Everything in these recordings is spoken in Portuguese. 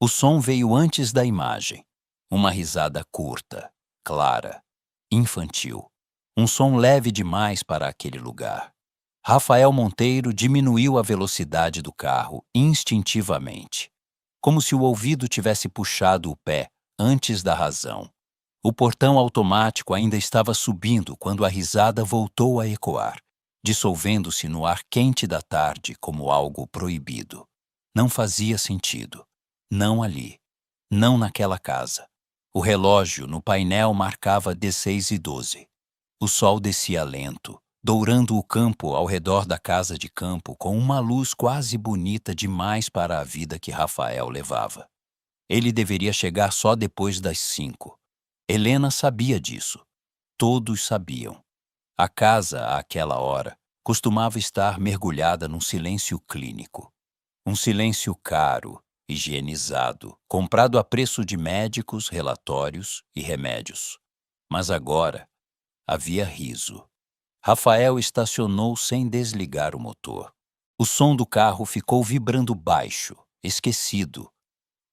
O som veio antes da imagem. Uma risada curta, clara, infantil. Um som leve demais para aquele lugar. Rafael Monteiro diminuiu a velocidade do carro instintivamente, como se o ouvido tivesse puxado o pé antes da razão. O portão automático ainda estava subindo quando a risada voltou a ecoar, dissolvendo-se no ar quente da tarde como algo proibido. Não fazia sentido. Não ali. Não naquela casa. O relógio no painel marcava 16h12. O sol descia lento, dourando o campo ao redor da casa de campo com uma luz quase bonita demais para a vida que Rafael levava. Ele deveria chegar só depois das 5. Helena sabia disso. Todos sabiam. A casa, àquela hora, costumava estar mergulhada num silêncio clínico. Um silêncio caro, higienizado, comprado a preço de médicos, relatórios e remédios. Mas agora havia riso. Rafael estacionou sem desligar o motor. O som do carro ficou vibrando baixo, esquecido,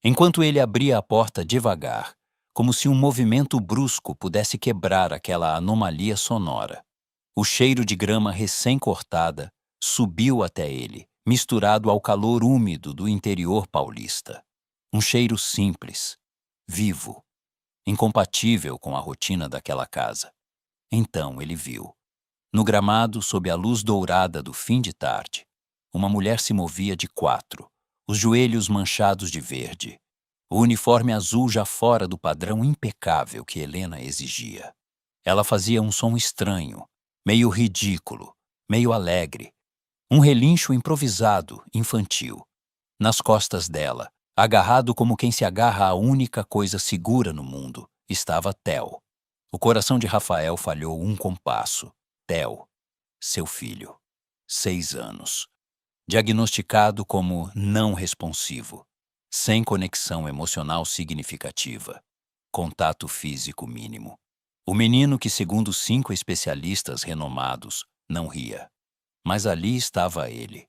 enquanto ele abria a porta devagar, como se um movimento brusco pudesse quebrar aquela anomalia sonora. O cheiro de grama recém-cortada subiu até ele, misturado ao calor úmido do interior paulista. Um cheiro simples, vivo, incompatível com a rotina daquela casa. Então ele viu. No gramado, sob a luz dourada do fim de tarde, uma mulher se movia de quatro, os joelhos manchados de verde, o uniforme azul já fora do padrão impecável que Helena exigia. Ela fazia um som estranho, meio ridículo, meio alegre, um relincho improvisado, infantil. Nas costas dela, agarrado como quem se agarra à única coisa segura no mundo, estava Theo. O coração de Rafael falhou um compasso. Theo, seu filho, 6 anos. Diagnosticado como não responsivo, sem conexão emocional significativa, contato físico mínimo. O menino que, segundo 5 especialistas renomados, não ria. Mas ali estava ele,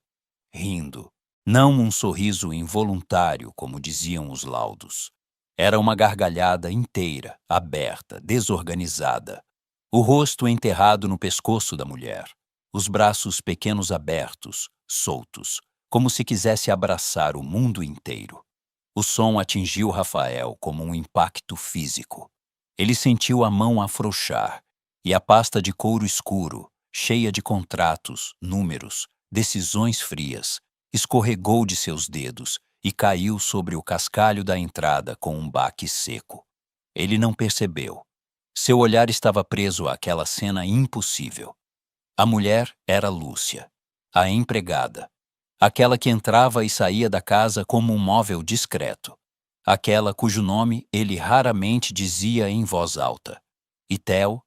rindo. Não um sorriso involuntário, como diziam os laudos. Era uma gargalhada inteira, aberta, desorganizada. O rosto enterrado no pescoço da mulher. Os braços pequenos abertos, soltos, como se quisesse abraçar o mundo inteiro. O som atingiu Rafael como um impacto físico. Ele sentiu a mão afrouxar, e a pasta de couro escuro, cheia de contratos, números, decisões frias, escorregou de seus dedos e caiu sobre o cascalho da entrada com um baque seco. Ele não percebeu. Seu olhar estava preso àquela cena impossível. A mulher era Lúcia, a empregada, aquela que entrava e saía da casa como um móvel discreto, aquela cujo nome ele raramente dizia em voz alta. E Theo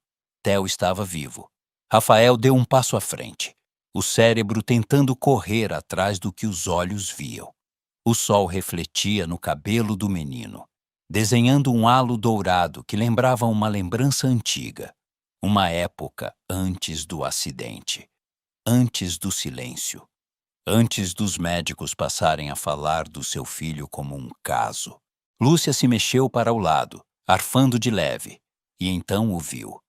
estava vivo. Rafael deu um passo à frente, o cérebro tentando correr atrás do que os olhos viam. O sol refletia no cabelo do menino, desenhando um halo dourado que lembrava uma lembrança antiga, uma época antes do acidente, antes do silêncio, antes dos médicos passarem a falar do seu filho como um caso. Lúcia se mexeu para o lado, arfando de leve, e então o viu.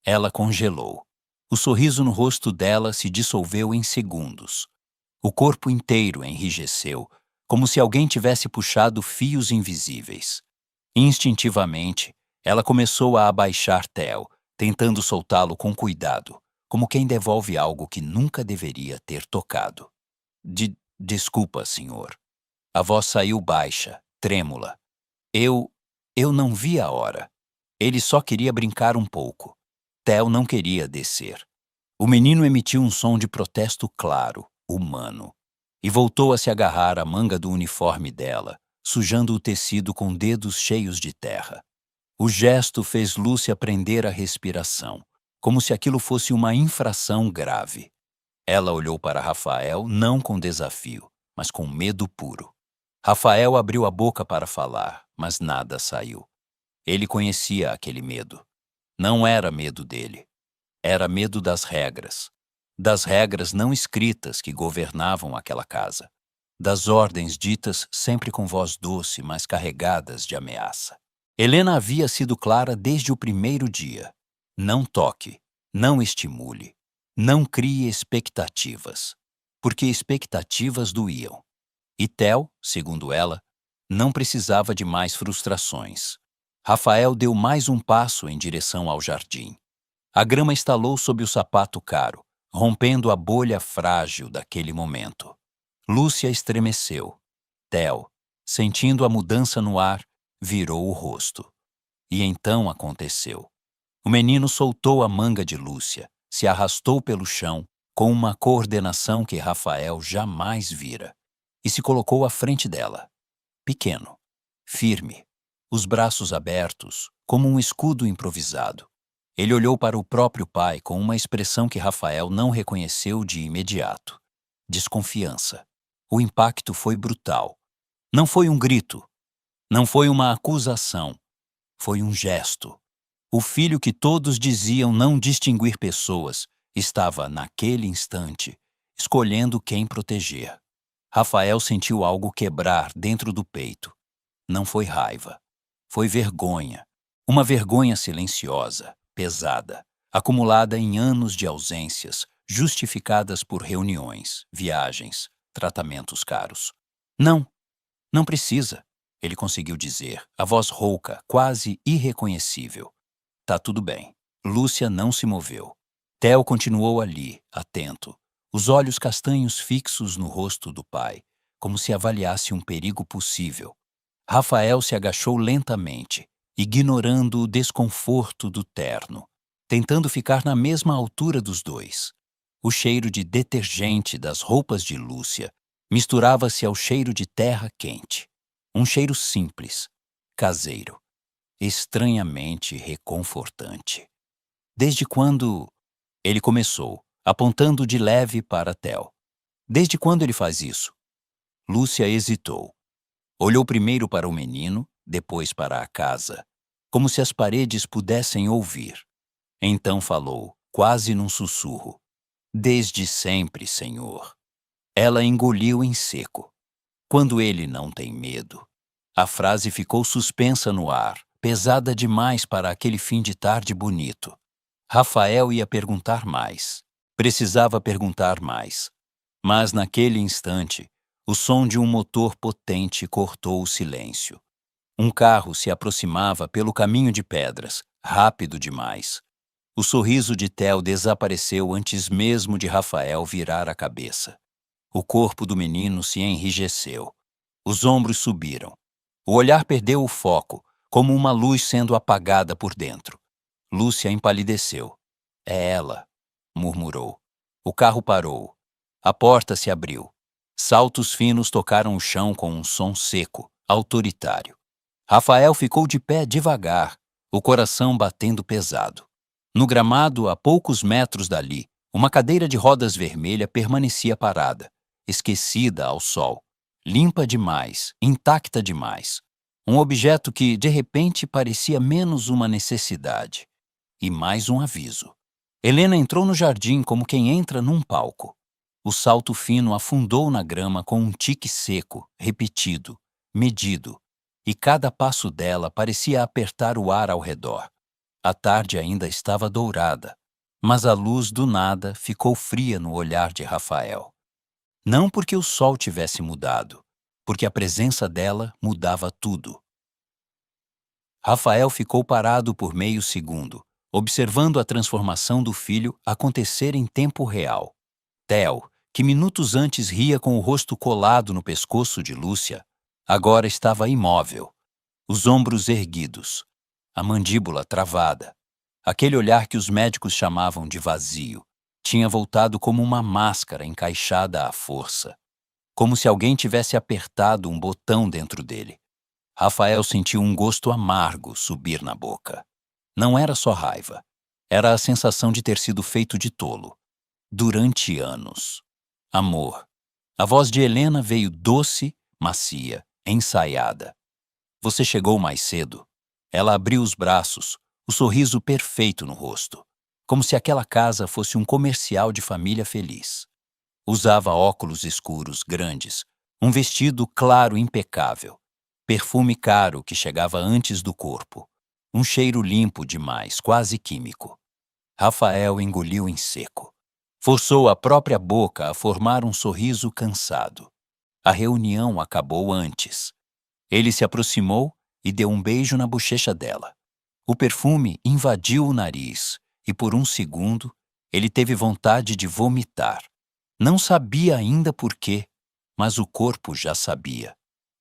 Ela congelou. O sorriso no rosto dela se dissolveu em segundos. O corpo inteiro enrijeceu, como se alguém tivesse puxado fios invisíveis. Instintivamente, ela começou a abaixar Theo, tentando soltá-lo com cuidado, como quem devolve algo que nunca deveria ter tocado. Desculpa, senhor. A voz saiu baixa, trêmula. Eu não vi a hora. Ele só queria brincar um pouco. Theo não queria descer. O menino emitiu um som de protesto claro, humano, e voltou a se agarrar à manga do uniforme dela, sujando o tecido com dedos cheios de terra. O gesto fez Lúcia prender a respiração, como se aquilo fosse uma infração grave. Ela olhou para Rafael não com desafio, mas com medo puro. Rafael abriu a boca para falar, mas nada saiu. Ele conhecia aquele medo. Não era medo dele. Era medo das regras não escritas que governavam aquela casa, das ordens ditas sempre com voz doce, mas carregadas de ameaça. Helena havia sido clara desde o primeiro dia. Não toque, não estimule, não crie expectativas, porque expectativas doíam. E Theo, segundo ela, não precisava de mais frustrações. Rafael deu mais um passo em direção ao jardim. A grama estalou sob o sapato caro, rompendo a bolha frágil daquele momento. Lúcia estremeceu. Theo, sentindo a mudança no ar, virou o rosto. E então aconteceu. O menino soltou a manga de Lúcia, se arrastou pelo chão com uma coordenação que Rafael jamais vira e se colocou à frente dela. Pequeno, firme, os braços abertos, como um escudo improvisado. Ele olhou para o próprio pai com uma expressão que Rafael não reconheceu de imediato. Desconfiança. O impacto foi brutal. Não foi um grito. Não foi uma acusação. Foi um gesto. O filho que todos diziam não distinguir pessoas estava, naquele instante, escolhendo quem proteger. Rafael sentiu algo quebrar dentro do peito. Não foi raiva. Foi vergonha. Uma vergonha silenciosa, pesada, acumulada em anos de ausências, justificadas por reuniões, viagens, tratamentos caros. Não, não precisa, ele conseguiu dizer, a voz rouca, quase irreconhecível. Tá tudo bem. Lúcia não se moveu. Theo continuou ali, atento, os olhos castanhos fixos no rosto do pai, como se avaliasse um perigo possível. Rafael se agachou lentamente, ignorando o desconforto do terno, tentando ficar na mesma altura dos dois. O cheiro de detergente das roupas de Lúcia misturava-se ao cheiro de terra quente. Um cheiro simples, caseiro, estranhamente reconfortante. Desde quando... Ele começou, apontando de leve para Theo. Desde quando ele faz isso? Lúcia hesitou. Olhou primeiro para o menino, depois para a casa, como se as paredes pudessem ouvir. Então falou, quase num sussurro. Desde sempre, Senhor. Ela engoliu em seco. Quando ele não tem medo. A frase ficou suspensa no ar, pesada demais para aquele fim de tarde bonito. Rafael ia perguntar mais. Precisava perguntar mais. Mas naquele instante, o som de um motor potente cortou o silêncio. Um carro se aproximava pelo caminho de pedras, rápido demais. O sorriso de Theo desapareceu antes mesmo de Rafael virar a cabeça. O corpo do menino se enrijeceu. Os ombros subiram. O olhar perdeu o foco, como uma luz sendo apagada por dentro. Lúcia empalideceu. É ela, murmurou. O carro parou. A porta se abriu. Saltos finos tocaram o chão com um som seco, autoritário. Rafael ficou de pé devagar, o coração batendo pesado. No gramado, a poucos metros dali, uma cadeira de rodas vermelha permanecia parada, esquecida ao sol, limpa demais, intacta demais. Um objeto que, de repente, parecia menos uma necessidade e mais um aviso. Helena entrou no jardim como quem entra num palco. O salto fino afundou na grama com um tique seco, repetido, medido, e cada passo dela parecia apertar o ar ao redor. A tarde ainda estava dourada, mas a luz do nada ficou fria no olhar de Rafael. Não porque o sol tivesse mudado, porque a presença dela mudava tudo. Rafael ficou parado por meio segundo, observando a transformação do filho acontecer em tempo real. Theo, que minutos antes ria com o rosto colado no pescoço de Lúcia, agora estava imóvel, os ombros erguidos, a mandíbula travada. Aquele olhar que os médicos chamavam de vazio tinha voltado como uma máscara encaixada à força, como se alguém tivesse apertado um botão dentro dele. Rafael sentiu um gosto amargo subir na boca. Não era só raiva, era a sensação de ter sido feito de tolo. Durante anos. Amor. A voz de Helena veio doce, macia, ensaiada. Você chegou mais cedo. Ela abriu os braços, o sorriso perfeito no rosto, como se aquela casa fosse um comercial de família feliz. Usava óculos escuros grandes, Um vestido claro impecável. Perfume caro que chegava antes do corpo. Um cheiro limpo demais, quase químico. Rafael engoliu em seco. Forçou a própria boca a formar um sorriso cansado. A reunião acabou antes. Ele se aproximou e deu um beijo na bochecha dela. O perfume invadiu o nariz e, por um segundo, ele teve vontade de vomitar. Não sabia ainda por quê, mas o corpo já sabia.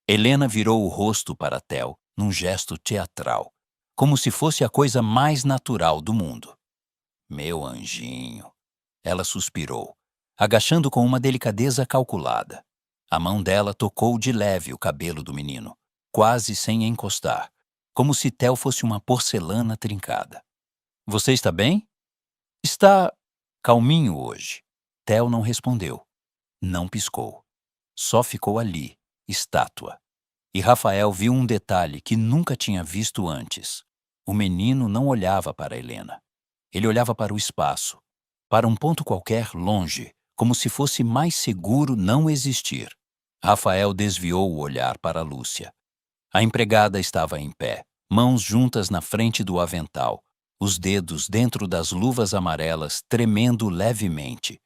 Helena virou o rosto para Theo num gesto teatral, como se fosse a coisa mais natural do mundo. Meu anjinho, ela suspirou, agachando com uma delicadeza calculada. A mão dela tocou de leve o cabelo do menino, quase sem encostar, como se Theo fosse uma porcelana trincada. Você está bem? Está calminho hoje. Theo não respondeu. Não piscou. Só ficou ali, estátua. E Rafael viu um detalhe que nunca tinha visto antes. O menino não olhava para Helena. Ele olhava para o espaço, para um ponto qualquer longe, como se fosse mais seguro não existir. Rafael desviou o olhar para Lúcia. A empregada estava em pé, mãos juntas na frente do avental, os dedos dentro das luvas amarelas tremendo levemente.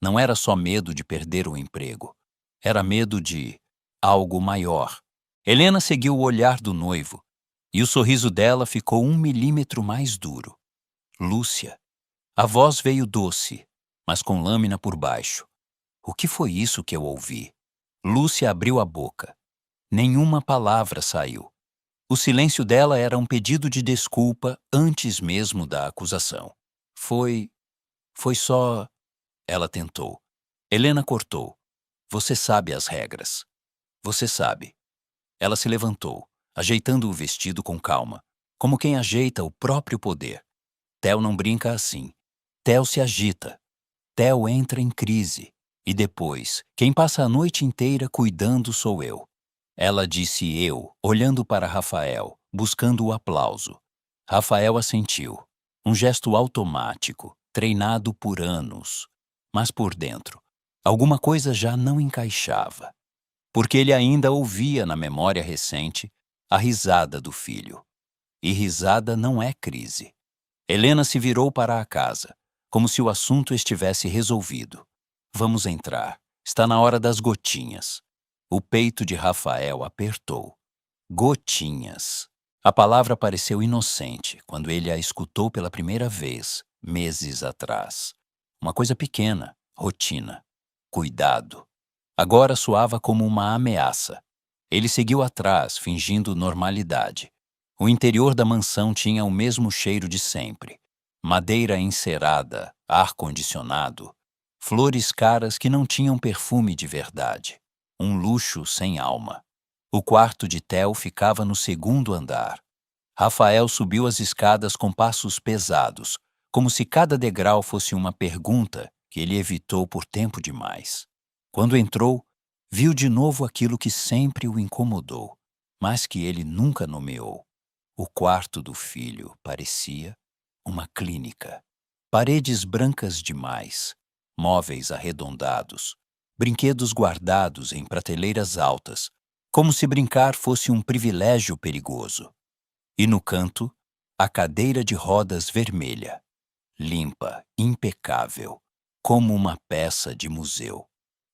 Não era só medo de perder o emprego. Era medo de algo maior. Helena seguiu o olhar do noivo, e o sorriso dela ficou 1 milímetro mais duro. Lúcia. A voz veio doce, mas com lâmina por baixo. O que foi isso que eu ouvi? Lúcia abriu a boca. Nenhuma palavra saiu. O silêncio dela era um pedido de desculpa antes mesmo da acusação. Foi só... Ela tentou. Helena cortou. Você sabe as regras. Você sabe. Ela se levantou, ajeitando o vestido com calma, como quem ajeita o próprio poder. Theo não brinca assim. Theo se agita. Theo entra em crise. E depois, quem passa a noite inteira cuidando sou eu. Ela disse eu, olhando para Rafael, buscando o aplauso. Rafael assentiu. Um gesto automático, treinado por anos. Mas por dentro, alguma coisa já não encaixava. Porque ele ainda ouvia na memória recente a risada do filho. E risada não é crise. Helena se virou para a casa, como se o assunto estivesse resolvido. Vamos entrar. Está na hora das gotinhas. O peito de Rafael apertou. Gotinhas. A palavra pareceu inocente quando ele a escutou pela primeira vez, meses atrás. Uma coisa pequena, rotina. Cuidado. Agora soava como uma ameaça. Ele seguiu atrás, fingindo normalidade. O interior da mansão tinha o mesmo cheiro de sempre. Madeira encerada, ar-condicionado, flores caras que não tinham perfume de verdade. Um luxo sem alma. O quarto de Theo ficava no segundo andar. Rafael subiu as escadas com passos pesados, como se cada degrau fosse uma pergunta que ele evitou por tempo demais. Quando entrou, viu de novo aquilo que sempre o incomodou, mas que ele nunca nomeou. O quarto do filho parecia uma clínica. Paredes brancas demais, móveis arredondados, brinquedos guardados em prateleiras altas, como se brincar fosse um privilégio perigoso. E no canto, a cadeira de rodas vermelha, limpa, impecável, como uma peça de museu.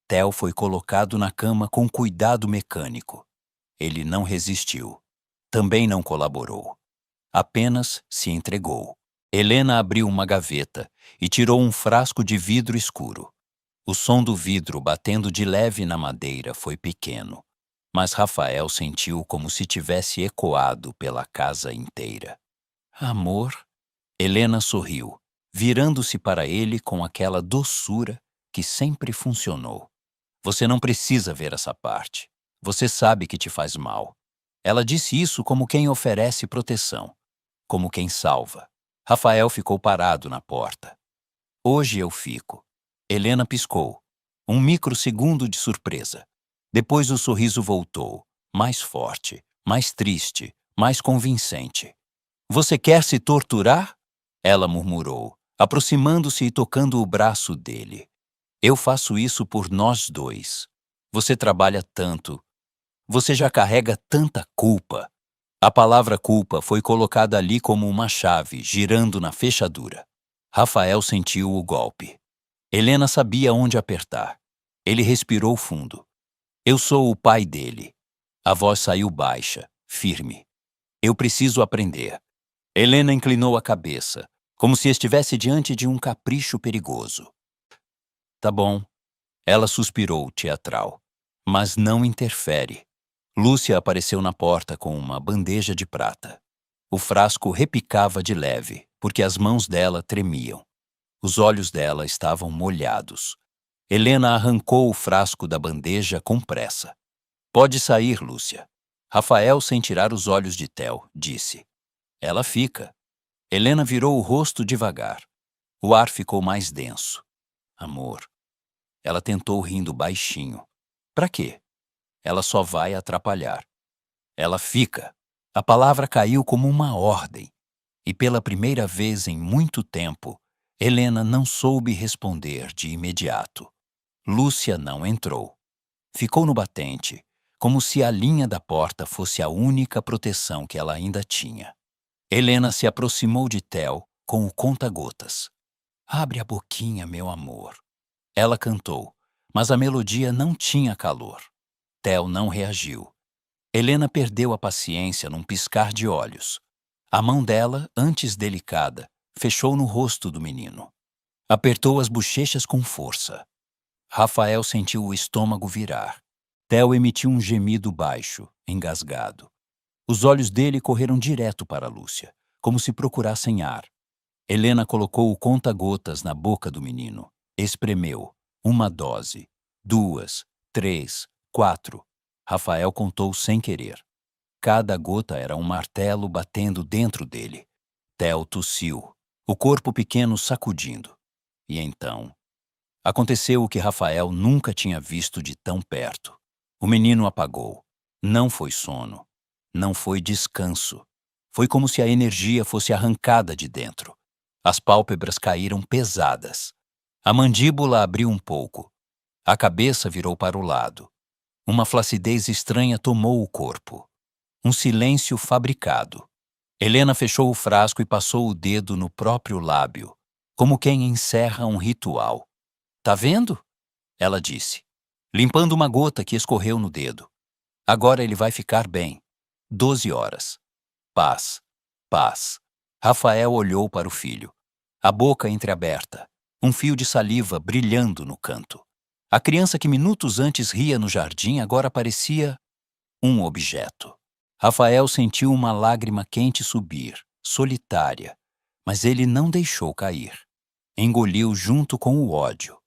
Theo foi colocado na cama com cuidado mecânico. Ele não resistiu. Também não colaborou. Apenas se entregou. Helena abriu uma gaveta e tirou um frasco de vidro escuro. O som do vidro batendo de leve na madeira foi pequeno, mas Rafael sentiu como se tivesse ecoado pela casa inteira. Amor? Helena sorriu, virando-se para ele com aquela doçura que sempre funcionou. Você não precisa ver essa parte. Você sabe que te faz mal. Ela disse isso como quem oferece proteção, como quem salva. Rafael ficou parado na porta. Hoje eu fico. Helena piscou. Um microsegundo de surpresa. Depois o sorriso voltou, mais forte, mais triste, mais convincente. Você quer se torturar? Ela murmurou, aproximando-se e tocando o braço dele. Eu faço isso por nós dois. Você trabalha tanto. Você já carrega tanta culpa. A palavra culpa foi colocada ali como uma chave, girando na fechadura. Rafael sentiu o golpe. Helena sabia onde apertar. Ele respirou fundo. Eu sou o pai dele. A voz saiu baixa, firme. Eu preciso aprender. Helena inclinou a cabeça, como se estivesse diante de um capricho perigoso. Tá bom. Ela suspirou, teatral. Mas não interfere. Lúcia apareceu na porta com uma bandeja de prata. O frasco repicava de leve, porque as mãos dela tremiam. Os olhos dela estavam molhados. Helena arrancou o frasco da bandeja com pressa. Pode sair, Lúcia. Rafael, sem tirar os olhos de Theo, disse. Ela fica. Helena virou o rosto devagar. O ar ficou mais denso. Amor. Ela tentou rindo baixinho. Pra quê? Ela só vai atrapalhar. Ela fica. A palavra caiu como uma ordem. E pela primeira vez em muito tempo, Helena não soube responder de imediato. Lúcia não entrou. Ficou no batente, como se a linha da porta fosse a única proteção que ela ainda tinha. Helena se aproximou de Theo com o conta-gotas. Abre a boquinha, meu amor. Ela cantou, mas a melodia não tinha calor. Theo não reagiu. Helena perdeu a paciência num piscar de olhos. A mão dela, antes delicada, fechou no rosto do menino. Apertou as bochechas com força. Rafael sentiu o estômago virar. Theo emitiu um gemido baixo, engasgado. Os olhos dele correram direto para Lúcia, como se procurassem ar. Helena colocou o conta-gotas na boca do menino. Espremeu. Uma dose. 2, 3, 4. Rafael contou sem querer. Cada gota era um martelo batendo dentro dele. Theo tossiu, o corpo pequeno sacudindo. E então, aconteceu o que Rafael nunca tinha visto de tão perto. O menino apagou. Não foi sono. Não foi descanso. Foi como se a energia fosse arrancada de dentro. As pálpebras caíram pesadas. A mandíbula abriu um pouco. A cabeça virou para o lado. Uma flacidez estranha tomou o corpo. Um silêncio fabricado. Helena fechou o frasco e passou o dedo no próprio lábio, como quem encerra um ritual. Tá vendo? Ela disse, limpando uma gota que escorreu no dedo. Agora ele vai ficar bem. 12 horas. Paz. Paz. Rafael olhou para o filho. A boca entreaberta. Um fio de saliva brilhando no canto. A criança que minutos antes ria no jardim agora parecia um objeto. Rafael sentiu uma lágrima quente subir, solitária, mas ele não deixou cair. Engoliu junto com o ódio.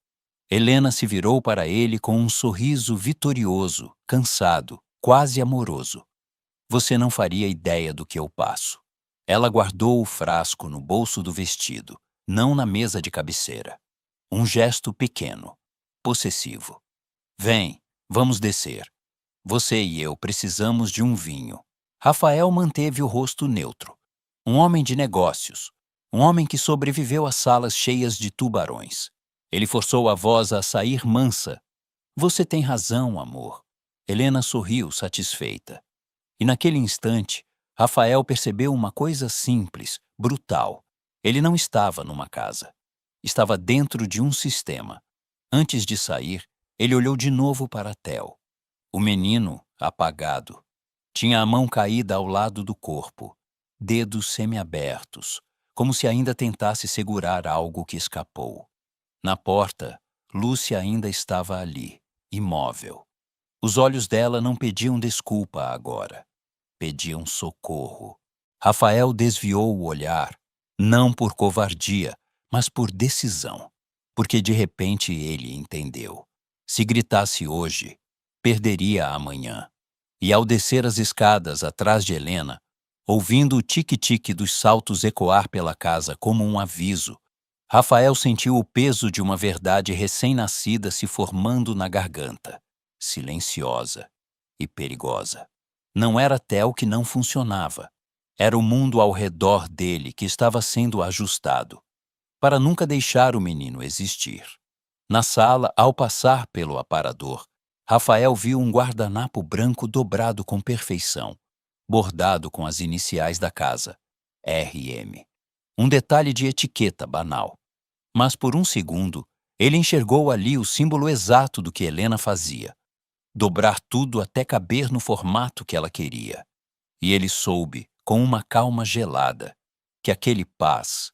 Helena se virou para ele com um sorriso vitorioso, cansado, quase amoroso. Você não faria ideia do que eu passo. Ela guardou o frasco no bolso do vestido, não na mesa de cabeceira. Um gesto pequeno, possessivo. Vem, vamos descer. Você e eu precisamos de um vinho. Rafael manteve o rosto neutro. Um homem de negócios. Um homem que sobreviveu a salas cheias de tubarões. Ele forçou a voz a sair mansa. Você tem razão, amor. Helena sorriu, satisfeita. E naquele instante, Rafael percebeu uma coisa simples, brutal. Ele não estava numa casa. Estava dentro de um sistema. Antes de sair, ele olhou de novo para Theo. O menino, apagado, tinha a mão caída ao lado do corpo, dedos semiabertos, como se ainda tentasse segurar algo que escapou. Na porta, Lúcia ainda estava ali, imóvel. Os olhos dela não pediam desculpa agora. Pediam socorro. Rafael desviou o olhar, não por covardia, mas por decisão, porque de repente ele entendeu. Se gritasse hoje, perderia amanhã. E ao descer as escadas atrás de Helena, ouvindo o tique-tique dos saltos ecoar pela casa como um aviso, Rafael sentiu o peso de uma verdade recém-nascida se formando na garganta, silenciosa e perigosa. Não era Theo que não funcionava. Era o mundo ao redor dele que estava sendo ajustado, para nunca deixar o menino existir. Na sala, ao passar pelo aparador, Rafael viu um guardanapo branco dobrado com perfeição, bordado com as iniciais da casa, RM. Um detalhe de etiqueta banal. Mas por um segundo, ele enxergou ali o símbolo exato do que Helena fazia: dobrar tudo até caber no formato que ela queria. E ele soube, com uma calma gelada, que aquele paz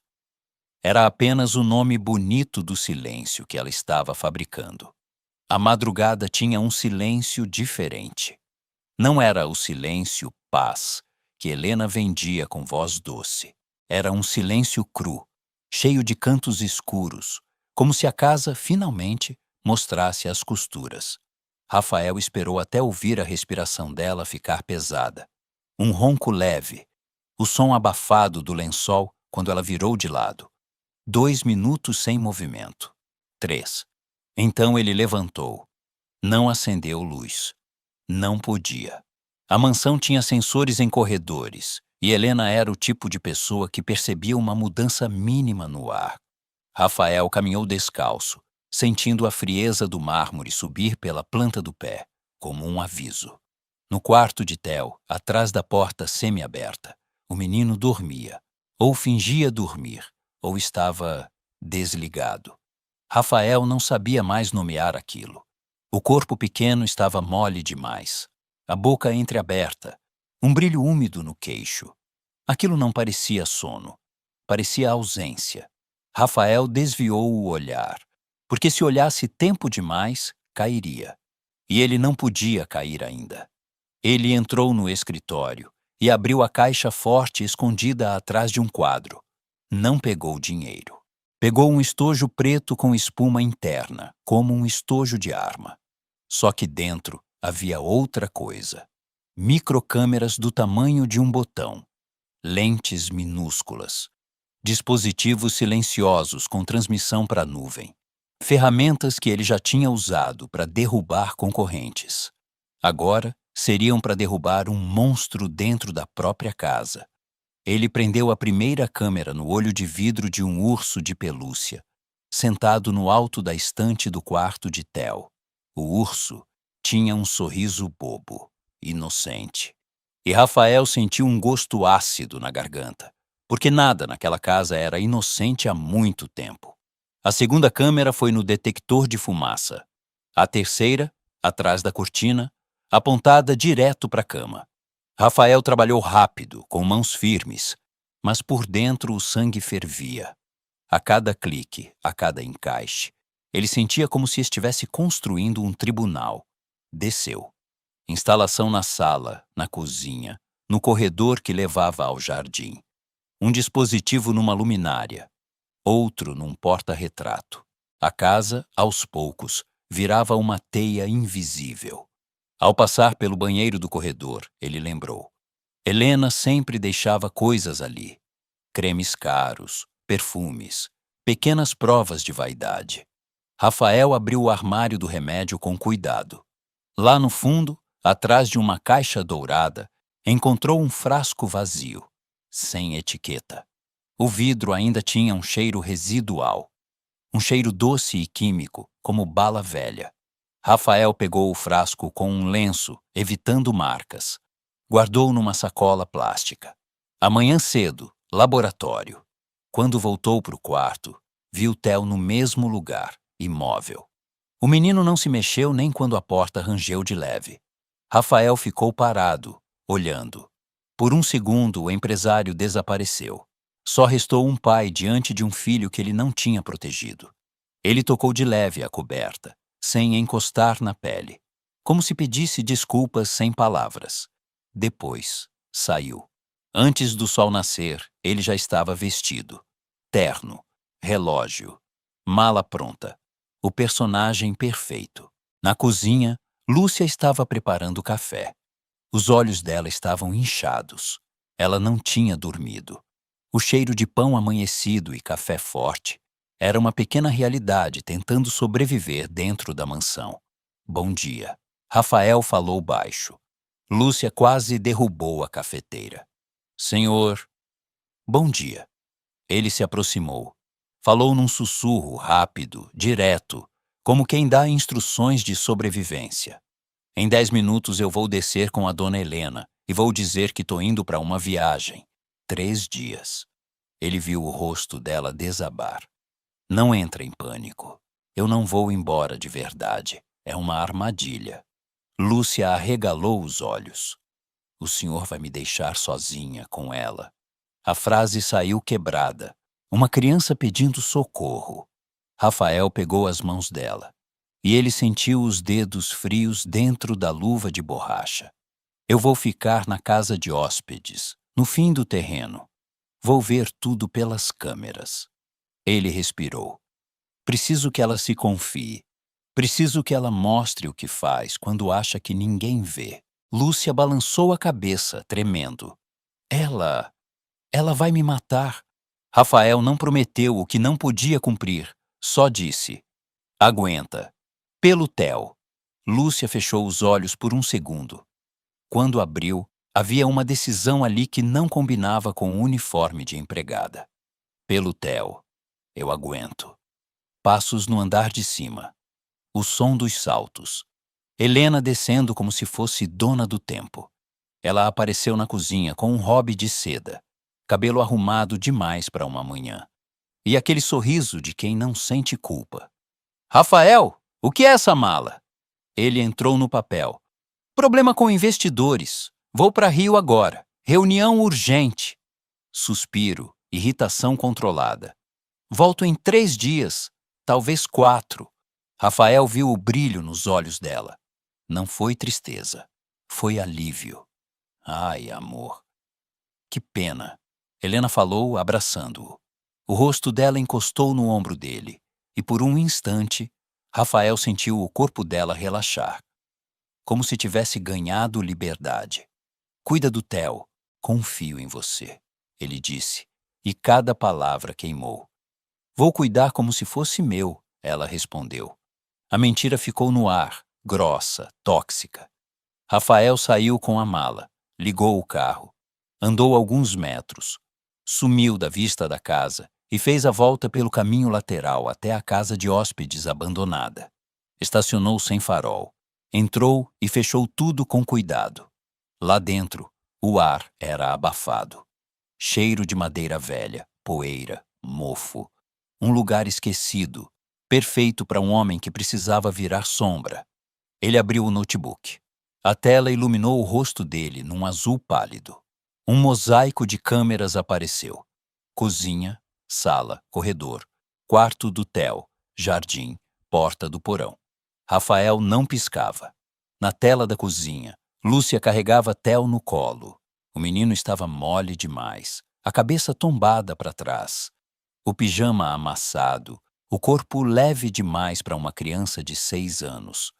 era apenas o nome bonito do silêncio que ela estava fabricando. A madrugada tinha um silêncio diferente. Não era o silêncio paz que Helena vendia com voz doce. Era um silêncio cru, cheio de cantos escuros, como se a casa finalmente mostrasse as costuras. Rafael esperou até ouvir a respiração dela ficar pesada. Um ronco leve, o som abafado do lençol quando ela virou de lado. 2 minutos sem movimento. 3. Então ele levantou. Não acendeu luz. Não podia. A mansão tinha sensores em corredores, e Helena era o tipo de pessoa que percebia uma mudança mínima no ar. Rafael caminhou descalço, sentindo a frieza do mármore subir pela planta do pé, como um aviso. No quarto de Theo, atrás da porta semi-aberta, o menino dormia, ou fingia dormir, ou estava desligado. Rafael não sabia mais nomear aquilo. O corpo pequeno estava mole demais, a boca entreaberta, um brilho úmido no queixo. Aquilo não parecia sono, parecia ausência. Rafael desviou o olhar, porque se olhasse tempo demais, cairia. E ele não podia cair ainda. Ele entrou no escritório e abriu a caixa forte escondida atrás de um quadro. Não pegou dinheiro. Pegou um estojo preto com espuma interna, como um estojo de arma. Só que dentro havia outra coisa. Microcâmeras do tamanho de um botão. Lentes minúsculas. Dispositivos silenciosos com transmissão para a nuvem. Ferramentas que ele já tinha usado para derrubar concorrentes. Agora seriam para derrubar um monstro dentro da própria casa. Ele prendeu a primeira câmera no olho de vidro de um urso de pelúcia, sentado no alto da estante do quarto de Theo. O urso tinha um sorriso bobo, inocente. E Rafael sentiu um gosto ácido na garganta, porque nada naquela casa era inocente há muito tempo. A segunda câmera foi no detector de fumaça. A terceira, atrás da cortina, apontada direto para a cama. Rafael trabalhou rápido, com mãos firmes, mas por dentro o sangue fervia. A cada clique, a cada encaixe, ele sentia como se estivesse construindo um tribunal. Desceu. Instalação na sala, na cozinha, no corredor que levava ao jardim. Um dispositivo numa luminária, outro num porta-retrato. A casa, aos poucos, virava uma teia invisível. Ao passar pelo banheiro do corredor, ele lembrou. Helena sempre deixava coisas ali. Cremes caros, perfumes, pequenas provas de vaidade. Rafael abriu o armário do remédio com cuidado. Lá no fundo, atrás de uma caixa dourada, encontrou um frasco vazio, sem etiqueta. O vidro ainda tinha um cheiro residual. Um cheiro doce e químico, como bala velha. Rafael pegou o frasco com um lenço, evitando marcas. Guardou numa sacola plástica. Amanhã cedo, laboratório. Quando voltou para o quarto, viu Theo no mesmo lugar, imóvel. O menino não se mexeu nem quando a porta rangeu de leve. Rafael ficou parado, olhando. Por um segundo, o empresário desapareceu. Só restou um pai diante de um filho que ele não tinha protegido. Ele tocou de leve a coberta, sem encostar na pele, como se pedisse desculpas sem palavras. Depois, saiu. Antes do sol nascer, ele já estava vestido. Terno, relógio, mala pronta. O personagem perfeito. Na cozinha, Lúcia estava preparando café. Os olhos dela estavam inchados. Ela não tinha dormido. O cheiro de pão amanhecido e café forte era uma pequena realidade tentando sobreviver dentro da mansão. Bom dia. Rafael falou baixo. Lúcia quase derrubou a cafeteira. Senhor. Bom dia. Ele se aproximou. Falou num sussurro rápido, direto, como quem dá instruções de sobrevivência. Em 10 minutos eu vou descer com a dona Helena e vou dizer que tô indo para uma viagem. 3 dias. Ele viu o rosto dela desabar. Não entra em pânico. Eu não vou embora de verdade. É uma armadilha. Lúcia arregalou os olhos. O senhor vai me deixar sozinha com ela. A frase saiu quebrada. Uma criança pedindo socorro. Rafael pegou as mãos dela. E ele sentiu os dedos frios dentro da luva de borracha. Eu vou ficar na casa de hóspedes, no fim do terreno. Vou ver tudo pelas câmeras. Ele respirou. Preciso que ela se confie. Preciso que ela mostre o que faz quando acha que ninguém vê. Lúcia balançou a cabeça, tremendo. Ela vai me matar. Rafael não prometeu o que não podia cumprir. Só disse: aguenta. Pelo Theo. Lúcia fechou os olhos por um segundo. Quando abriu, havia uma decisão ali que não combinava com o uniforme de empregada. Pelo Theo. Eu aguento. Passos no andar de cima. O som dos saltos. Helena descendo como se fosse dona do tempo. Ela apareceu na cozinha com um hobby de seda, cabelo arrumado demais para uma manhã. E aquele sorriso de quem não sente culpa. Rafael, o que é essa mala? Ele entrou no papel. Problema com investidores. Vou para Rio agora. Reunião urgente. Suspiro, irritação controlada. Volto em 3 dias, talvez 4. Rafael viu o brilho nos olhos dela. Não foi tristeza, foi alívio. Ai, amor. Que pena. Helena falou, abraçando-o. O rosto dela encostou no ombro dele, e por um instante, Rafael sentiu o corpo dela relaxar, como se tivesse ganhado liberdade. Cuida do Theo, confio em você, ele disse, e cada palavra queimou. Vou cuidar como se fosse meu, ela respondeu. A mentira ficou no ar, grossa, tóxica. Rafael saiu com a mala, ligou o carro, andou alguns metros, sumiu da vista da casa e fez a volta pelo caminho lateral até a casa de hóspedes abandonada. Estacionou sem farol, entrou e fechou tudo com cuidado. Lá dentro, o ar era abafado. Cheiro de madeira velha, poeira, mofo. Um lugar esquecido, perfeito para um homem que precisava virar sombra. Ele abriu o notebook. A tela iluminou o rosto dele num azul pálido. Um mosaico de câmeras apareceu. Cozinha, sala, corredor, quarto do Theo, jardim, porta do porão. Rafael não piscava. Na tela da cozinha, Lúcia carregava Theo no colo. O menino estava mole demais, a cabeça tombada para trás. O pijama amassado, o corpo leve demais para uma criança de 6 anos.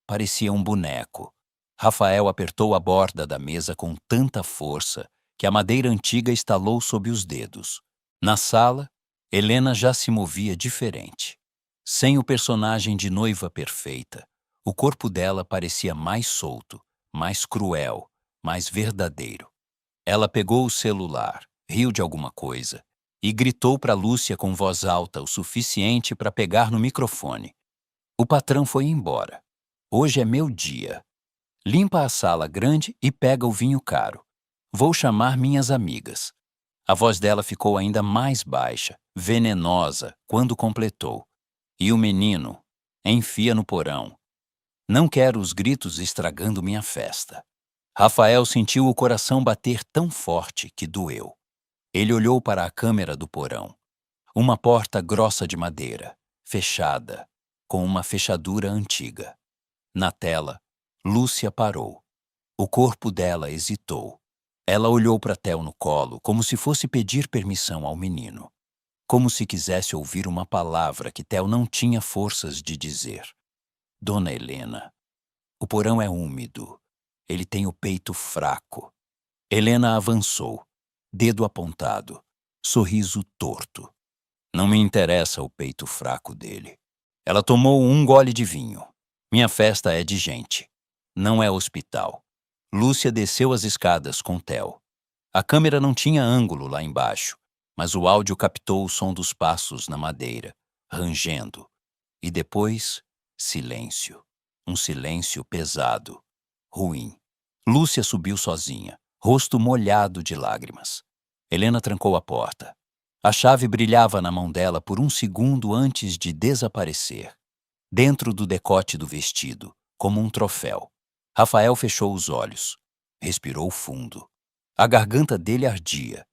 Parecia um boneco. Rafael apertou a borda da mesa com tanta força que a madeira antiga estalou sob os dedos. Na sala, Helena já se movia diferente. Sem o personagem de noiva perfeita, o corpo dela parecia mais solto, mais cruel, mais verdadeiro. Ela pegou o celular, riu de alguma coisa e gritou para Lúcia com voz alta o suficiente para pegar no microfone. O patrão foi embora. Hoje é meu dia. Limpa a sala grande e pega o vinho caro. Vou chamar minhas amigas. A voz dela ficou ainda mais baixa, venenosa, quando completou. E o menino? Enfia no porão. Não quero os gritos estragando minha festa. Rafael sentiu o coração bater tão forte que doeu. Ele olhou para a câmera do porão. Uma porta grossa de madeira, fechada, com uma fechadura antiga. Na tela, Lúcia parou. O corpo dela hesitou. Ela olhou para Theo no colo, como se fosse pedir permissão ao menino. Como se quisesse ouvir uma palavra que Theo não tinha forças de dizer. Dona Helena. O porão é úmido. Ele tem o peito fraco. Helena avançou, dedo apontado, sorriso torto. Não me interessa o peito fraco dele. Ela tomou um gole de vinho. Minha festa é de gente. Não é hospital. Lúcia desceu as escadas com Theo. A câmera não tinha ângulo lá embaixo, mas o áudio captou o som dos passos na madeira, rangendo. E depois, Silêncio. Um silêncio pesado, ruim. Lúcia subiu sozinha, rosto molhado de lágrimas. Helena trancou a porta. A chave brilhava na mão dela por um segundo antes de desaparecer, dentro do decote do vestido, como um troféu. Rafael fechou os olhos. Respirou fundo. A garganta dele ardia,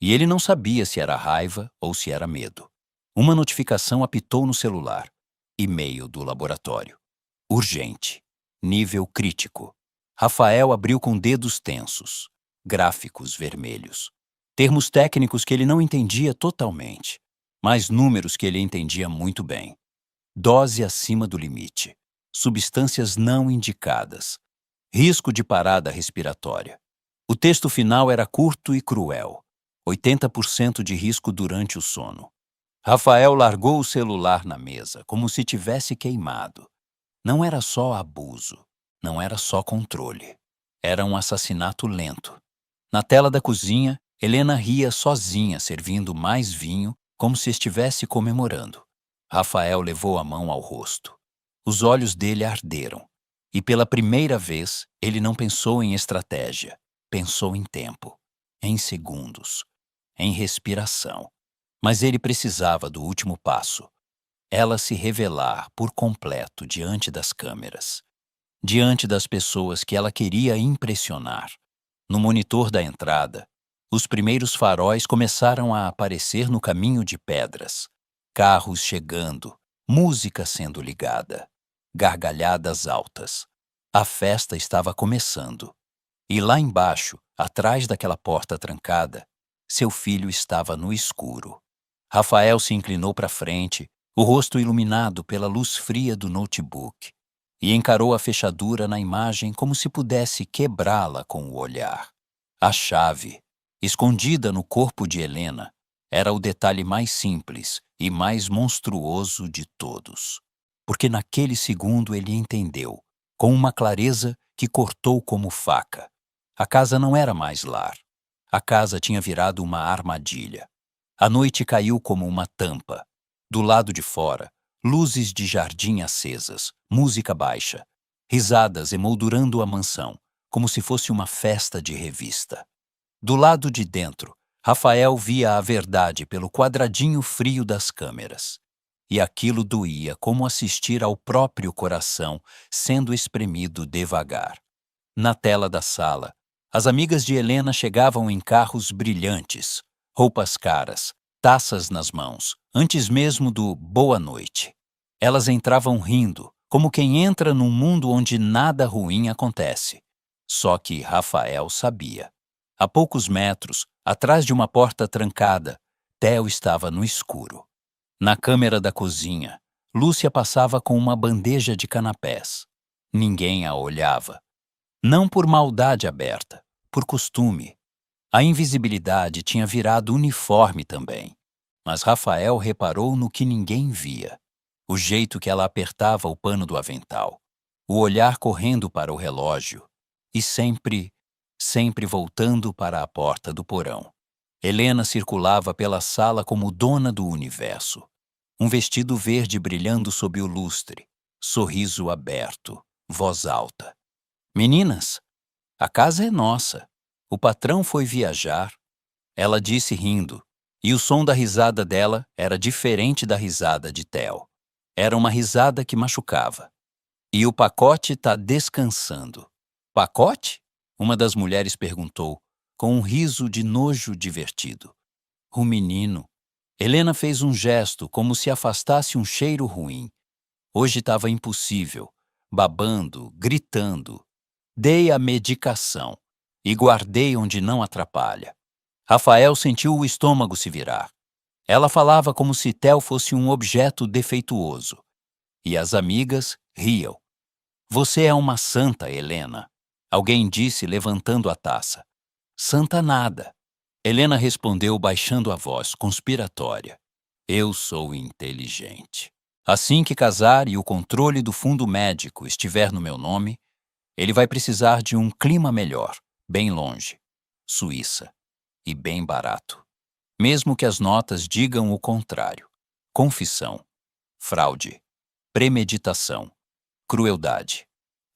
e ele não sabia se era raiva ou se era medo. Uma notificação apitou no celular. E-mail do laboratório. Urgente. Nível crítico. Rafael abriu com dedos tensos. Gráficos vermelhos. Termos técnicos que ele não entendia totalmente, mas números que ele entendia muito bem. Dose acima do limite. Substâncias não indicadas. Risco de parada respiratória. O texto final era curto e cruel. 80% de risco durante o sono. Rafael largou o celular na mesa, como se tivesse queimado. Não era só abuso, não era só controle. Era um assassinato lento. Na tela da cozinha, Helena ria sozinha, servindo mais vinho, como se estivesse comemorando. Rafael levou a mão ao rosto. Os olhos dele arderam. E pela primeira vez, ele não pensou em estratégia. Pensou em tempo, em segundos, em respiração. Mas ele precisava do último passo. Ela se revelar por completo diante das câmeras. Diante das pessoas que ela queria impressionar. No monitor da entrada, os primeiros faróis começaram a aparecer no caminho de pedras. Carros chegando, música sendo ligada, gargalhadas altas. A festa estava começando. E lá embaixo, atrás daquela porta trancada, seu filho estava no escuro. Rafael se inclinou para frente, o rosto iluminado pela luz fria do notebook, e encarou a fechadura na imagem como se pudesse quebrá-la com o olhar. A chave, escondida no corpo de Helena, era o detalhe mais simples e mais monstruoso de todos. Porque naquele segundo ele entendeu, com uma clareza que cortou como faca. A casa não era mais lar. A casa tinha virado uma armadilha. A noite caiu como uma tampa. Do lado de fora, luzes de jardim acesas, música baixa, risadas emoldurando a mansão, como se fosse uma festa de revista. Do lado de dentro, Rafael via a verdade pelo quadradinho frio das câmeras. E aquilo doía como assistir ao próprio coração sendo espremido devagar. Na tela da sala, as amigas de Helena chegavam em carros brilhantes, roupas caras, taças nas mãos, antes mesmo do boa noite. Elas entravam rindo, como quem entra num mundo onde nada ruim acontece. Só que Rafael sabia. A poucos metros, atrás de uma porta trancada, Theo estava no escuro. Na câmera da cozinha, Lúcia passava com uma bandeja de canapés. Ninguém a olhava. Não por maldade aberta, por costume. A invisibilidade tinha virado uniforme também. Mas Rafael reparou no que ninguém via. O jeito que ela apertava o pano do avental. O olhar correndo para o relógio. E sempre voltando para a porta do porão. Helena circulava pela sala como dona do universo. Um vestido verde brilhando sob o lustre. Sorriso aberto. Voz alta. Meninas, a casa é nossa. O patrão foi viajar. Ela disse rindo, e o som da risada dela era diferente da risada de Theo. Era uma risada que machucava. E o pacote tá descansando. Pacote? Uma das mulheres perguntou, com um riso de nojo divertido. O menino. Helena fez um gesto como se afastasse um cheiro ruim. Hoje estava impossível, babando, gritando. Dei a medicação e guardei onde não atrapalha. Rafael sentiu o estômago se virar. Ela falava como se Theo fosse um objeto defeituoso. E as amigas riam. Você é uma santa, Helena. Alguém disse levantando a taça. Santa nada. Helena respondeu baixando a voz, conspiratória. Eu sou inteligente. Assim que casar e o controle do fundo médico estiver no meu nome, ele vai precisar de um clima melhor, bem longe, Suíça, e bem barato. Mesmo que as notas digam o contrário. Confissão. Fraude. Premeditação. Crueldade.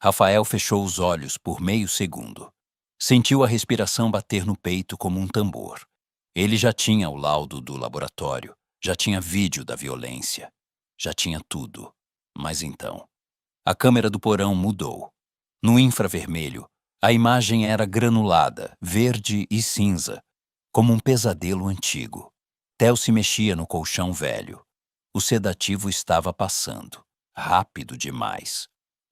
Rafael fechou os olhos por meio segundo. Sentiu a respiração bater no peito como um tambor. Ele já tinha o laudo do laboratório, já tinha vídeo da violência, já tinha tudo. Mas então, a câmera do porão mudou. No infravermelho, a imagem era granulada, verde e cinza, como um pesadelo antigo. Theo se mexia no colchão velho. O sedativo estava passando, rápido demais.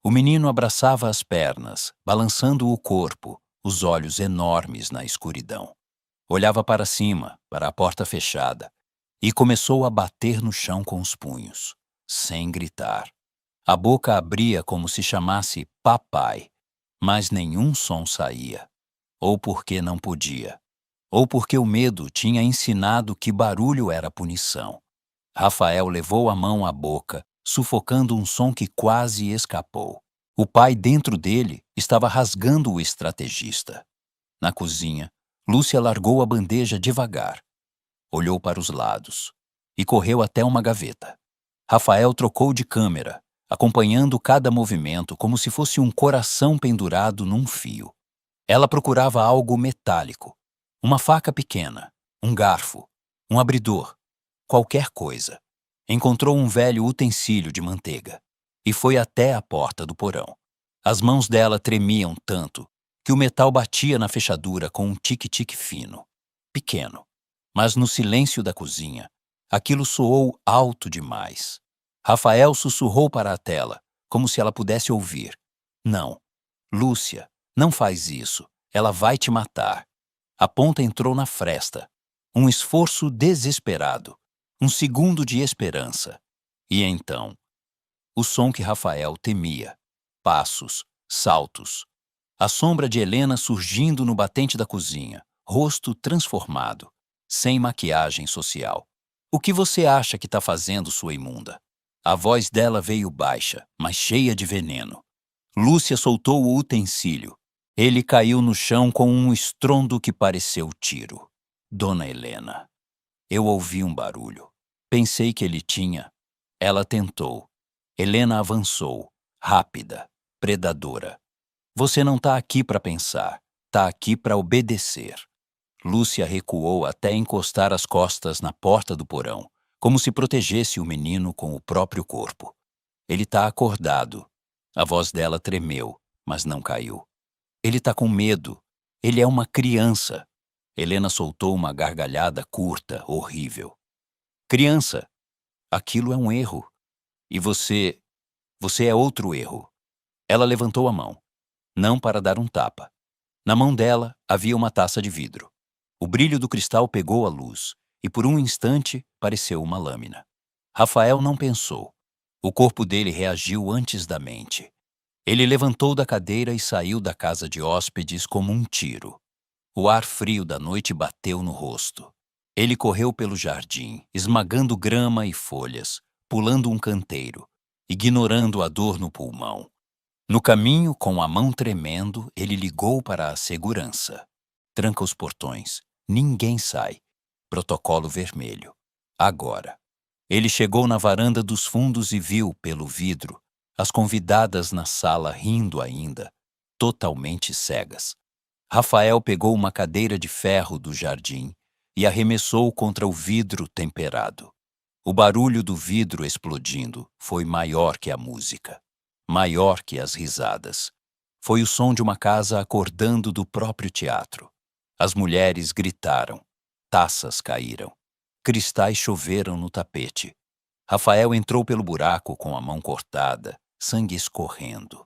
O menino abraçava as pernas, balançando o corpo, os olhos enormes na escuridão. Olhava para cima, para a porta fechada, e começou a bater no chão com os punhos, sem gritar. A boca abria como se chamasse papai, mas nenhum som saía. Ou porque não podia, ou porque o medo tinha ensinado que barulho era punição. Rafael levou a mão à boca, sufocando um som que quase escapou. O pai dentro dele estava rasgando o estrategista. Na cozinha, Lúcia largou a bandeja devagar, olhou para os lados e correu até uma gaveta. Rafael trocou de câmera, acompanhando cada movimento como se fosse um coração pendurado num fio. Ela procurava algo metálico, uma faca pequena, um garfo, um abridor, qualquer coisa. Encontrou um velho utensílio de manteiga e foi até a porta do porão. As mãos dela tremiam tanto que o metal batia na fechadura com um tique-tique fino, pequeno. Mas no silêncio da cozinha, aquilo soou alto demais. Rafael sussurrou para a tela, como se ela pudesse ouvir. Não, Lúcia, não faz isso. Ela vai te matar. A ponta entrou na fresta. Um esforço desesperado. Um segundo de esperança. E então, o som que Rafael temia. Passos, saltos. A sombra de Helena surgindo no batente da cozinha, rosto transformado, sem maquiagem social. O que você acha que está fazendo, sua imunda? A voz dela veio baixa, mas cheia de veneno. Lúcia soltou o utensílio. Ele caiu no chão com um estrondo que pareceu tiro. Dona Helena. Eu ouvi um barulho. Pensei que ele tinha. Ela tentou. Helena avançou, rápida, predadora. Você não está aqui para pensar, está aqui para obedecer. Lúcia recuou até encostar as costas na porta do porão, como se protegesse o menino com o próprio corpo. Ele está acordado. A voz dela tremeu, mas não caiu. Ele está com medo. Ele é uma criança. Helena soltou uma gargalhada curta, horrível. Criança, aquilo é um erro. E você é outro erro. Ela levantou a mão, não para dar um tapa. Na mão dela havia uma taça de vidro. O brilho do cristal pegou a luz, e por um instante pareceu uma lâmina. Rafael não pensou. O corpo dele reagiu antes da mente. Ele levantou da cadeira e saiu da casa de hóspedes como um tiro. O ar frio da noite bateu no rosto. Ele correu pelo jardim, esmagando grama e folhas, pulando um canteiro, ignorando a dor no pulmão. No caminho, com a mão tremendo, ele ligou para a segurança. Tranca os portões. Ninguém sai. Protocolo vermelho. Agora. Ele chegou na varanda dos fundos e viu, pelo vidro, as convidadas na sala rindo ainda, totalmente cegas. Rafael pegou uma cadeira de ferro do jardim e arremessou contra o vidro temperado. O barulho do vidro explodindo foi maior que a música, maior que as risadas. Foi o som de uma casa acordando do próprio teatro. As mulheres gritaram, taças caíram, cristais choveram no tapete. Rafael entrou pelo buraco com a mão cortada, sangue escorrendo.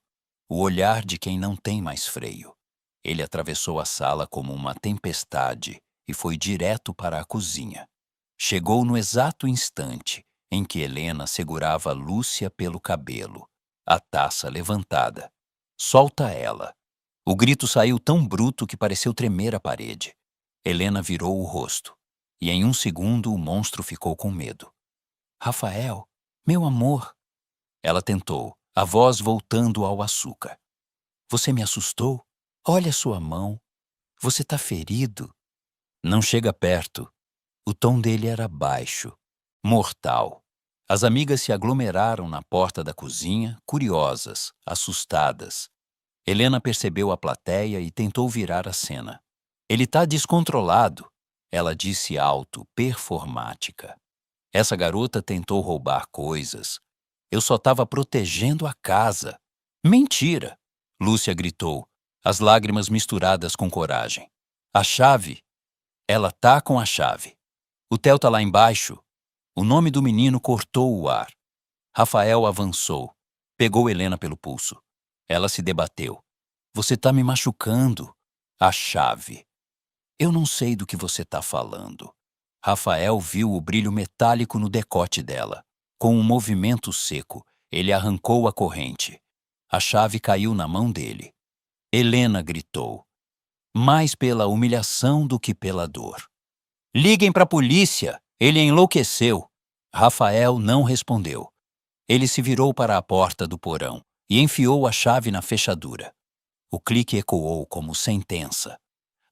O olhar de quem não tem mais freio. Ele atravessou a sala como uma tempestade e foi direto para a cozinha. Chegou no exato instante em que Helena segurava Lúcia pelo cabelo, a taça levantada. Solta ela. O grito saiu tão bruto que pareceu tremer a parede. Helena virou o rosto, e em um segundo o monstro ficou com medo. Rafael, meu amor. Ela tentou, a voz voltando ao açúcar. Você me assustou? Olha sua mão. Você tá ferido. Não chega perto. O tom dele era baixo, mortal. As amigas se aglomeraram na porta da cozinha, curiosas, assustadas. Helena percebeu a plateia e tentou virar a cena. Ele tá descontrolado, ela disse alto, performática. Essa garota tentou roubar coisas. Eu só estava protegendo a casa. Mentira! Lúcia gritou, as lágrimas misturadas com coragem. A chave? Ela tá com a chave. O Theo tá lá embaixo. O nome do menino cortou o ar. Rafael avançou, pegou Helena pelo pulso. Ela se debateu. Você tá me machucando. A chave. Eu não sei do que você tá falando. Rafael viu o brilho metálico no decote dela. Com um movimento seco, ele arrancou a corrente. A chave caiu na mão dele. Helena gritou, mais pela humilhação do que pela dor. Liguem para a polícia! Ele enlouqueceu! Rafael não respondeu. Ele se virou para a porta do porão e enfiou a chave na fechadura. O clique ecoou como sentença.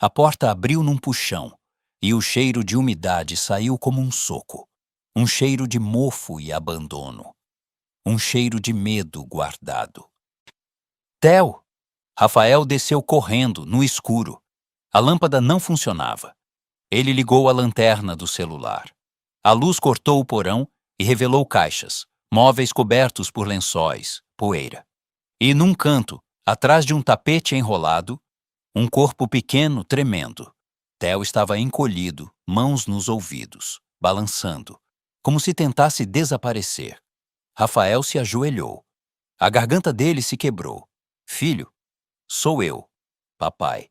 A porta abriu num puxão e o cheiro de umidade saiu como um soco. Um cheiro de mofo e abandono. Um cheiro de medo guardado. Theo! Rafael desceu correndo, no escuro. A lâmpada não funcionava. Ele ligou a lanterna do celular. A luz cortou o porão e revelou caixas, móveis cobertos por lençóis, poeira. E num canto, atrás de um tapete enrolado, um corpo pequeno tremendo. Theo estava encolhido, mãos nos ouvidos, balançando, como se tentasse desaparecer. Rafael se ajoelhou. A garganta dele se quebrou. Filho, sou eu, papai.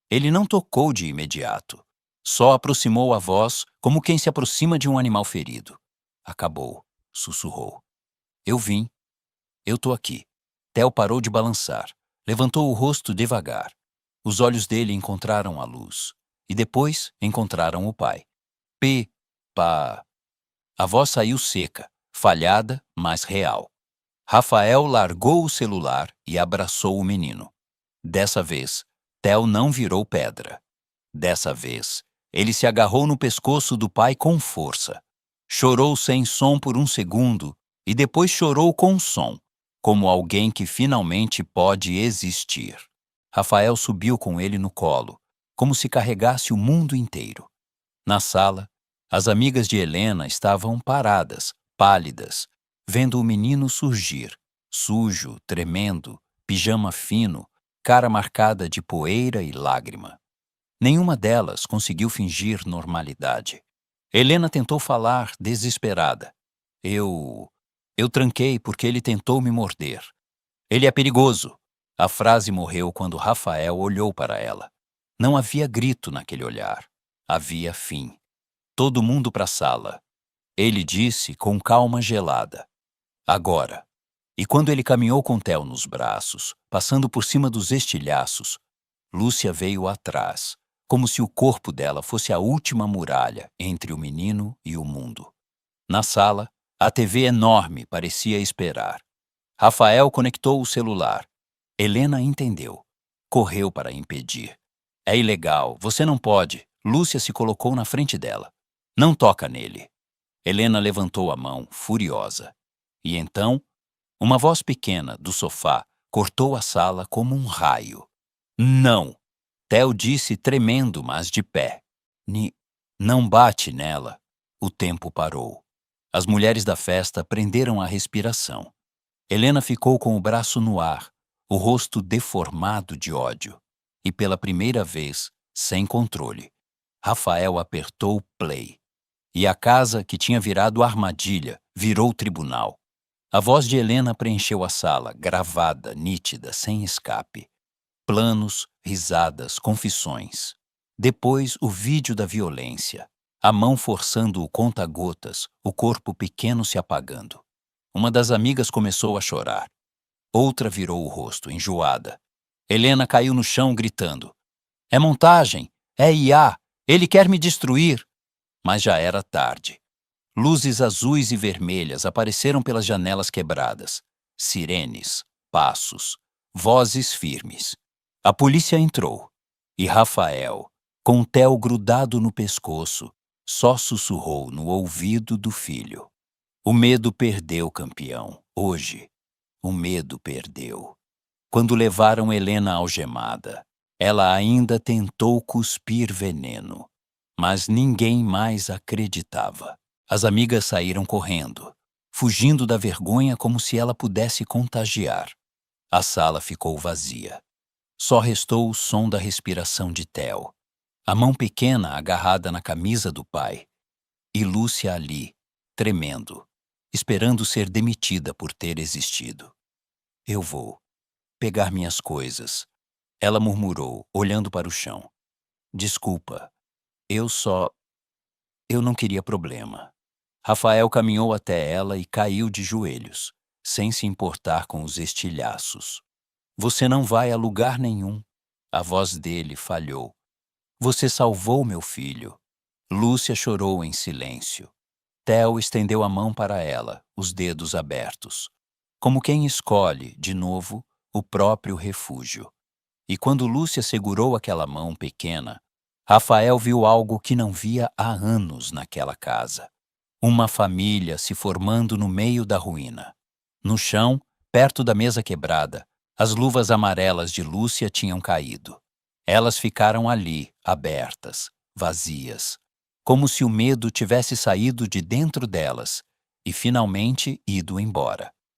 Ele não tocou de imediato. Só aproximou a voz como quem se aproxima de um animal ferido. Acabou, sussurrou. Eu vim. Eu tô aqui. Theo parou de balançar. Levantou o rosto devagar. Os olhos dele encontraram a luz. E depois encontraram o pai. Pa. A voz saiu seca, falhada, mas real. Rafael largou o celular e abraçou o menino. Dessa vez, Theo não virou pedra. Dessa vez, ele se agarrou no pescoço do pai com força. Chorou sem som por um segundo e depois chorou com som, como alguém que finalmente pode existir. Rafael subiu com ele no colo, como se carregasse o mundo inteiro. Na sala, as amigas de Helena estavam paradas, pálidas, vendo o menino surgir, sujo, tremendo, pijama fino, cara marcada de poeira e lágrima. Nenhuma delas conseguiu fingir normalidade. Helena tentou falar, desesperada. Eu tranquei porque ele tentou me morder. Ele é perigoso. A frase morreu quando Rafael olhou para ela. Não havia grito naquele olhar. Havia fim. Todo mundo para a sala. Ele disse com calma gelada. Agora. E quando ele caminhou com Theo nos braços, passando por cima dos estilhaços, Lúcia veio atrás, como se o corpo dela fosse a última muralha entre o menino e o mundo. Na sala, a TV enorme parecia esperar. Rafael conectou o celular. Helena entendeu. Correu para impedir. É ilegal, você não pode. Lúcia se colocou na frente dela. Não toca nele. Helena levantou a mão, furiosa. E então, uma voz pequena, do sofá, cortou a sala como um raio. Não! Theo disse tremendo, mas de pé. Não bate nela. O tempo parou. As mulheres da festa prenderam a respiração. Helena ficou com o braço no ar, o rosto deformado de ódio. E pela primeira vez, sem controle, Rafael apertou play. E a casa, que tinha virado armadilha, virou tribunal. A voz de Helena preencheu a sala, gravada, nítida, sem escape. Planos, risadas, confissões. Depois, o vídeo da violência. A mão forçando o conta-gotas, o corpo pequeno se apagando. Uma das amigas começou a chorar. Outra virou o rosto, enjoada. Helena caiu no chão gritando. É montagem! É IA! Ele quer me destruir! Mas já era tarde. Luzes azuis e vermelhas apareceram pelas janelas quebradas. Sirenes, passos, vozes firmes. A polícia entrou. E Rafael, com o Theo grudado no pescoço, só sussurrou no ouvido do filho. O medo perdeu, campeão. Hoje, o medo perdeu. Quando levaram Helena algemada, ela ainda tentou cuspir veneno, mas ninguém mais acreditava. As amigas saíram correndo, fugindo da vergonha como se ela pudesse contagiar. A sala ficou vazia. Só restou o som da respiração de Theo, a mão pequena agarrada na camisa do pai, e Lúcia ali, tremendo, esperando ser demitida por ter existido. Eu vou pegar minhas coisas, ela murmurou, olhando para o chão. Desculpa, eu não queria problema. Rafael caminhou até ela e caiu de joelhos, sem se importar com os estilhaços. Você não vai a lugar nenhum. A voz dele falhou. Você salvou meu filho. Lúcia chorou em silêncio. Theo estendeu a mão para ela, os dedos abertos, como quem escolhe, de novo, o próprio refúgio. E quando Lúcia segurou aquela mão pequena, Rafael viu algo que não via há anos naquela casa. Uma família se formando no meio da ruína. No chão, perto da mesa quebrada, as luvas amarelas de Lúcia tinham caído. Elas ficaram ali, abertas, vazias, como se o medo tivesse saído de dentro delas e finalmente ido embora.